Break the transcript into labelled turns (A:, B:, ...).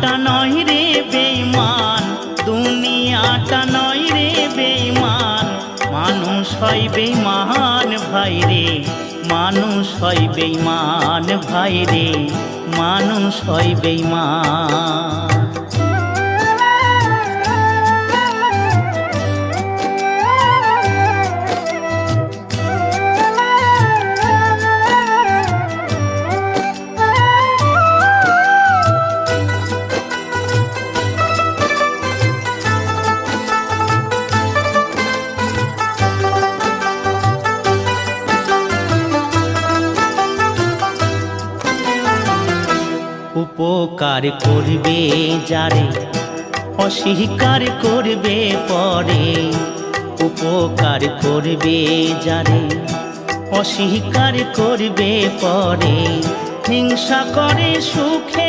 A: দুনিয়াটা নয় রে বেঈমান, দুনিয়াটা নয় রে বেঈমান। মানুষ হয় বেঈমান ভাই রে, মানুষ হয় বেঈমান ভাই রে, মানুষ হয় বেঈমান। উপকার করবে যারে, অস্বীকার করবে পরে। উপকার করবে যারে, অস্বীকার করবে পরে। হিংসা করে সুখের